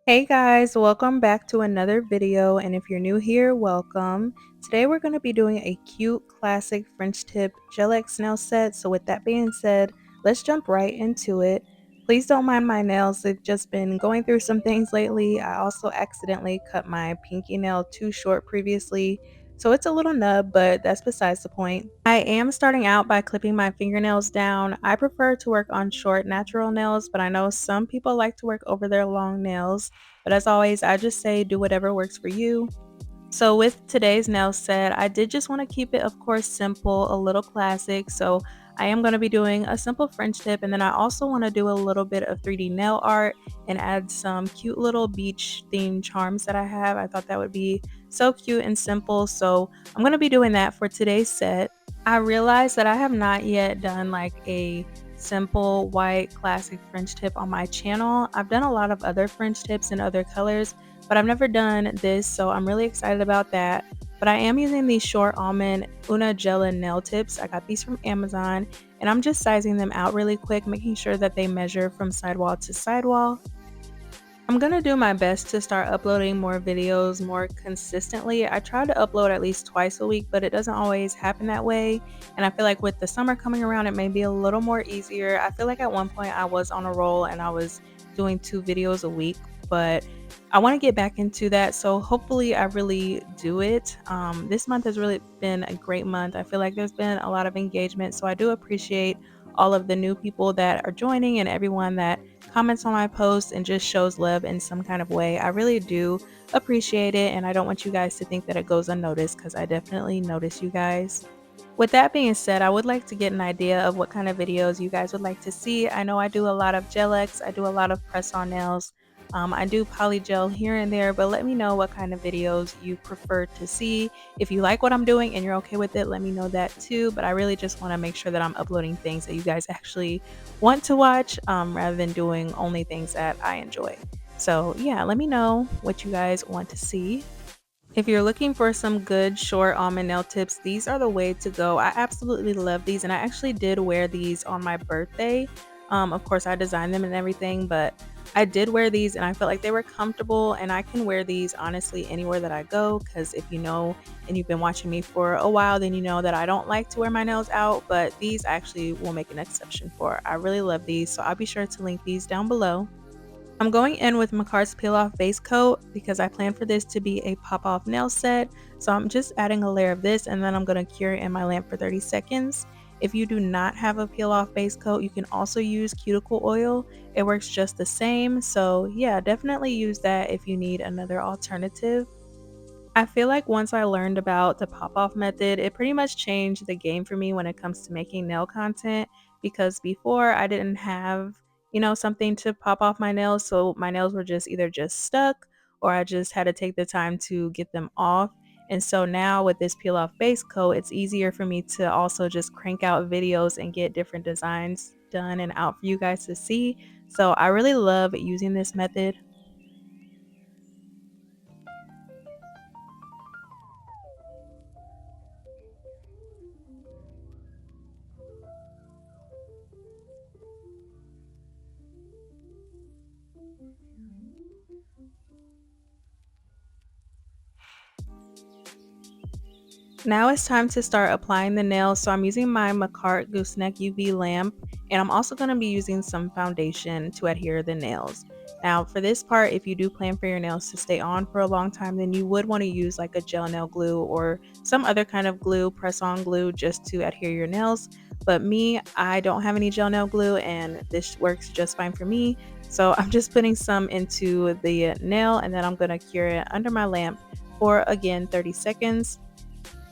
Hey guys, welcome back to another video, and if you're new here, welcome. Today we're going to be doing a cute classic French tip gel X nail set. So with that being said, let's jump right into it. Please don't mind my nails, they've just been going through some things lately. I also accidentally cut my pinky nail too short previously, so it's a little nub, but that's besides the point. I am starting out by clipping my fingernails down. I prefer to work on short natural nails, but I know some people like to work over their long nails. But as always, I just say do whatever works for you. So with today's nail set, I did just want to keep it, of course, simple, a little classic. So I am going to be doing a simple French tip, and then I also want to do a little bit of 3D nail art and add some cute little beach themed charms that I have. I thought that would be so cute and simple. So I'm going to be doing that for today's set. I realized that I have not yet done like a simple white classic French tip on my channel. I've done a lot of other French tips in other colors, but I've never done this, so I'm really excited about that. But I am using these short almond Una Gela nail tips. I got these from Amazon, and I'm just sizing them out really quick, making sure that they measure from sidewall to sidewall. I'm gonna do my best to start uploading more videos more consistently. I try to upload at least twice a week, but it doesn't always happen that way. And I feel like with the summer coming around, it may be a little more easier. I feel like at one point I was on a roll and I was doing 2 videos a week, but I want to get back into that. So hopefully I really do it. This month has really been a great month. I feel like there's been a lot of engagement. So I do appreciate all of the new people that are joining and everyone that comments on my posts and just shows love in some kind of way. I really do appreciate it, and I don't want you guys to think that it goes unnoticed because I definitely notice you guys. With that being said, I would like to get an idea of what kind of videos you guys would like to see. I know I do a lot of gel X, I do a lot of press on nails. I do polygel here and there, but let me know what kind of videos you prefer to see. If you like what I'm doing and you're okay with it, let me know that too. But I really just want to make sure that I'm uploading things that you guys actually want to watch, rather than doing only things that I enjoy. So yeah, let me know what you guys want to see. If you're looking for some good short almond nail tips, these are the way to go. I absolutely love these, and I actually did wear these on my birthday. Of course, I designed them and everything, but I did wear these and I felt like they were comfortable, and I can wear these honestly anywhere that I go because if you know and you've been watching me for a while, then you know that I don't like to wear my nails out, but these actually will make an exception for. I really love these, so I'll be sure to link these down below. I'm going in with Makar's Peel Off Base Coat because I plan for this to be a pop off nail set. So I'm just adding a layer of this and then I'm going to cure it in my lamp for 30 seconds. If you do not have a peel off base coat, you can also use cuticle oil. It works just the same. So yeah, definitely use that if you need another alternative. I feel like once I learned about the pop off method, it pretty much changed the game for me when it comes to making nail content because before I didn't have, something to pop off my nails. So my nails were just either just stuck or I just had to take the time to get them off. And so now with this peel off base coat, it's easier for me to also just crank out videos and get different designs done and out for you guys to see. So I really love using this method. Now it's time to start applying the nails. So I'm using my Macart Gooseneck UV lamp, and I'm also going to be using some foundation to adhere the nails. Now for this part, if you do plan for your nails to stay on for a long time, then you would want to use like a gel nail glue or some other kind of glue, press on glue, just to adhere your nails. But me, I don't have any gel nail glue and this works just fine for me. So I'm just putting some into the nail and then I'm going to cure it under my lamp for again 30 seconds.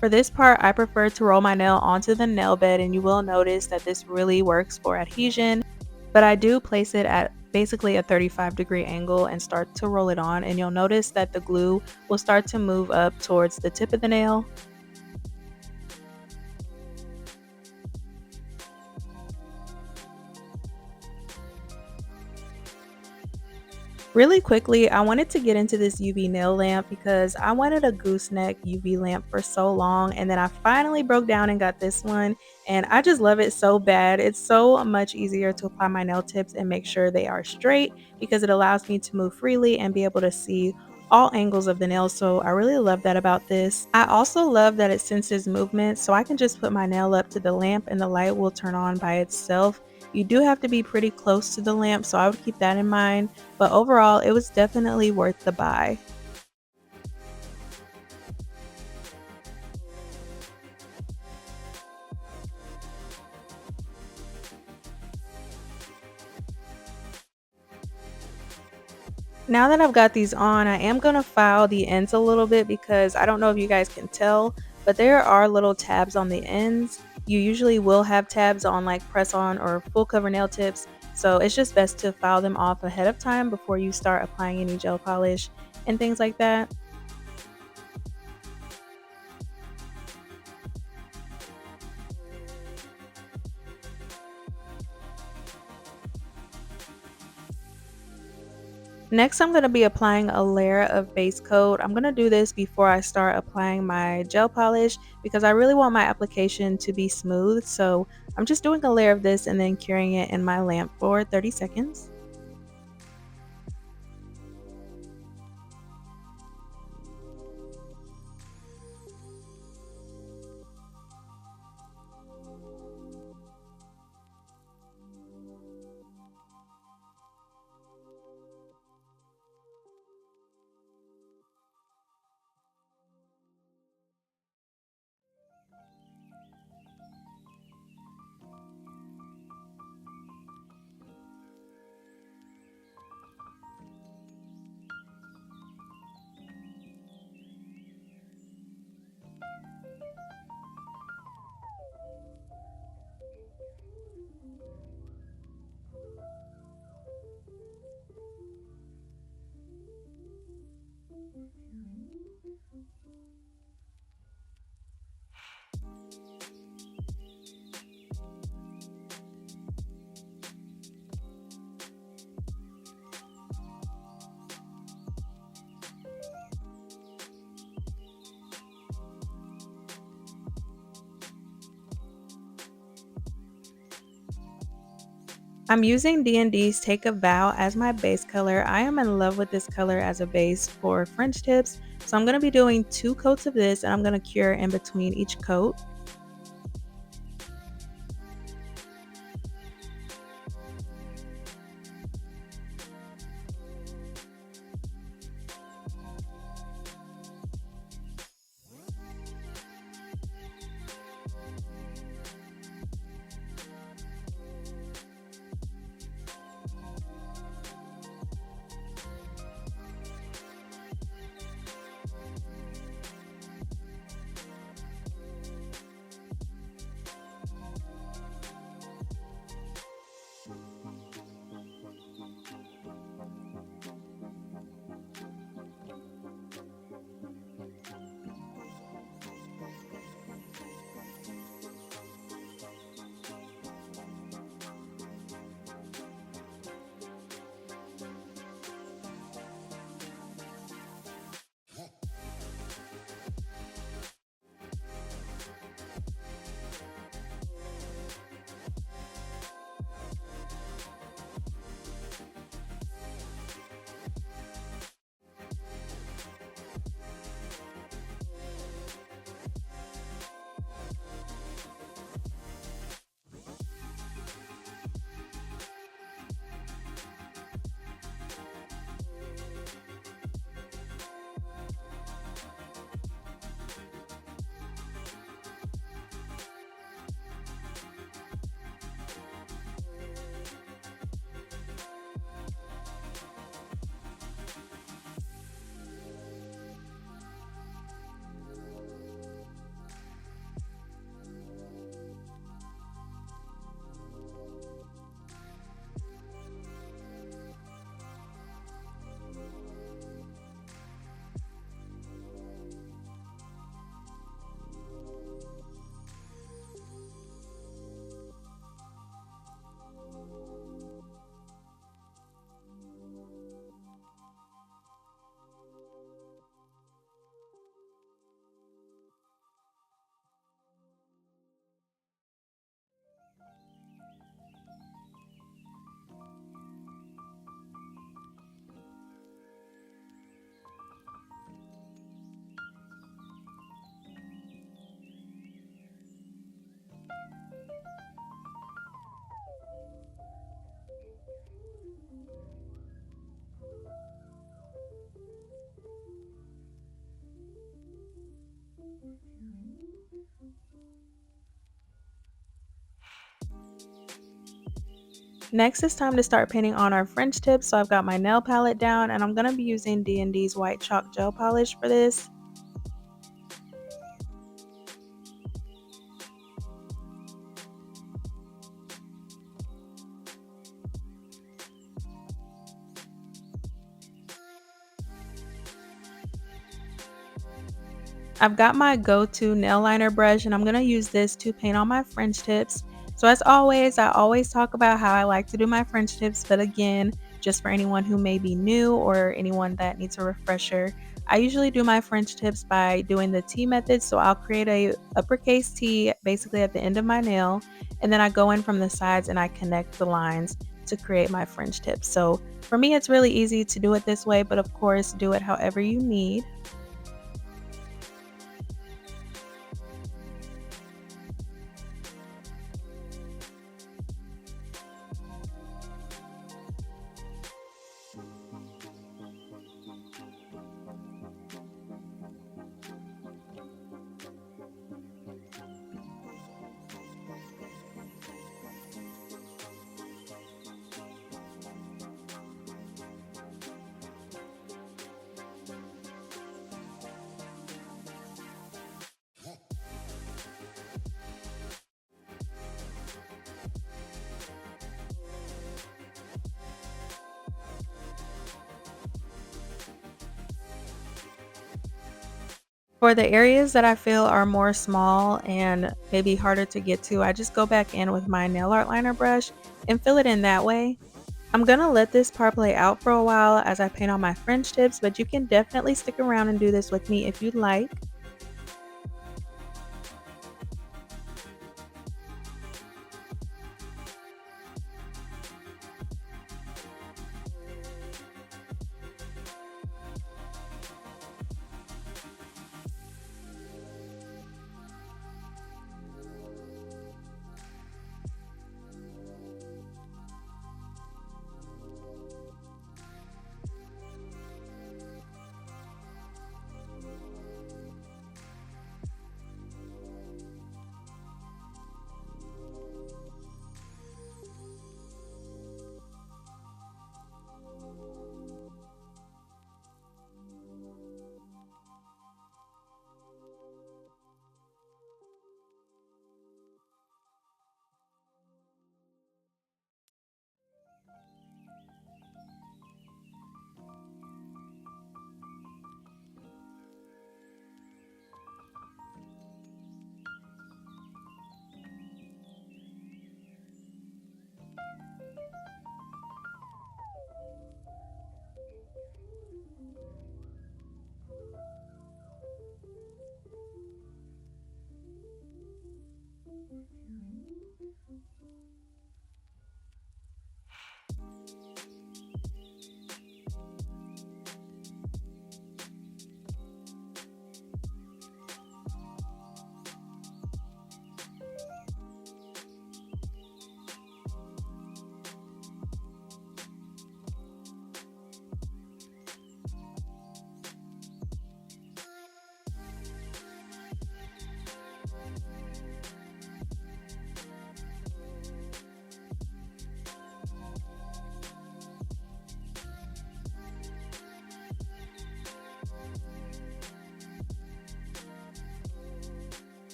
For this part, I prefer to roll my nail onto the nail bed, and you will notice that this really works for adhesion, but I do place it at basically a 35-degree angle and start to roll it on, and you'll notice that the glue will start to move up towards the tip of the nail. Really quickly, I wanted to get into this UV nail lamp because I wanted a gooseneck UV lamp for so long, and then I finally broke down and got this one, and I just love it so bad. It's so much easier to apply my nail tips and make sure they are straight because it allows me to move freely and be able to see all angles of the nail, so I really love that about this. I also love that it senses movement, so I can just put my nail up to the lamp and the light will turn on by itself. You do have to be pretty close to the lamp, so I would keep that in mind, but overall, it was definitely worth the buy. Now that I've got these on, I am going to file the ends a little bit because I don't know if you guys can tell, but there are little tabs on the ends. You usually will have tabs on like press on or full cover nail tips, so it's just best to file them off ahead of time before you start applying any gel polish and things like that. Next, I'm going to be applying a layer of base coat. I'm going to do this before I start applying my gel polish because I really want my application to be smooth. So I'm just doing a layer of this and then curing it in my lamp for 30 seconds. I'm using D&D's Take a Vow as my base color. I am in love with this color as a base for French tips. So I'm going to be doing 2 coats of this and I'm going to cure in between each coat. Next, it's time to start painting on our French tips. So I've got my nail palette down and I'm going to be using D&D's white chalk gel polish for this. I've got my go-to nail liner brush and I'm going to use this to paint on my French tips. So as always, I always talk about how I like to do my French tips, but again, just for anyone who may be new or anyone that needs a refresher, I usually do my French tips by doing the T method. So I'll create a uppercase T basically at the end of my nail, and then I go in from the sides and I connect the lines to create my French tips. So for me, it's really easy to do it this way, but of course, do it however you need. For the areas that I feel are more small and maybe harder to get to, I just go back in with my nail art liner brush and fill it in that way. I'm gonna let this part play out for a while as I paint on my French tips, but you can definitely stick around and do this with me if you'd like.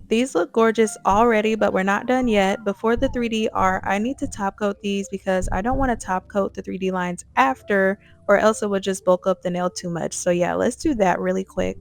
These look gorgeous already, but we're not done yet. Before the 3D art, I need to top coat these because I don't want to top coat the 3D lines after, or else it would just bulk up the nail too much. So yeah, let's do that really quick.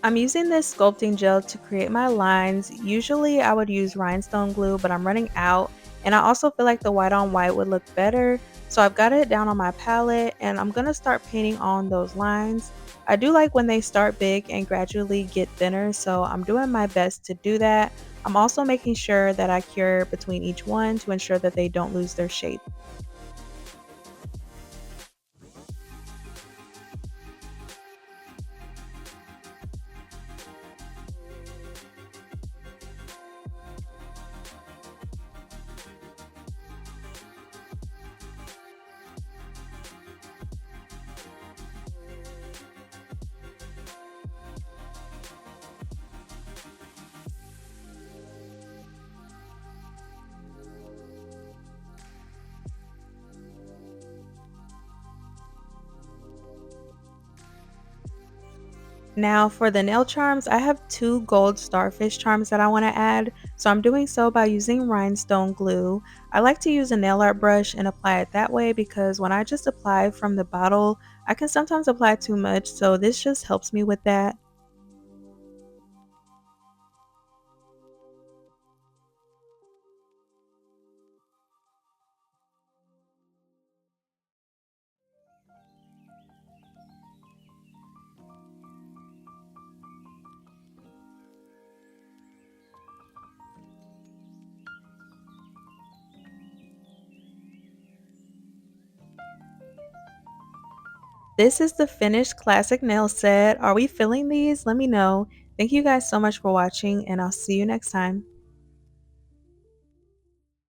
I'm using this sculpting gel to create my lines. Usually I would use rhinestone glue, but I'm running out. And I also feel like the white on white would look better. So I've got it down on my palette and I'm going to start painting on those lines. I do like when they start big and gradually get thinner, so I'm doing my best to do that. I'm also making sure that I cure between each one to ensure that they don't lose their shape. Now for the nail charms, I have two gold starfish charms that I want to add. So I'm doing so by using rhinestone glue. I like to use a nail art brush and apply it that way because when I just apply from the bottle, I can sometimes apply too much. So this just helps me with that. This is the finished classic nail set. Are we feeling these? Let me know. Thank you guys so much for watching and I'll see you next time.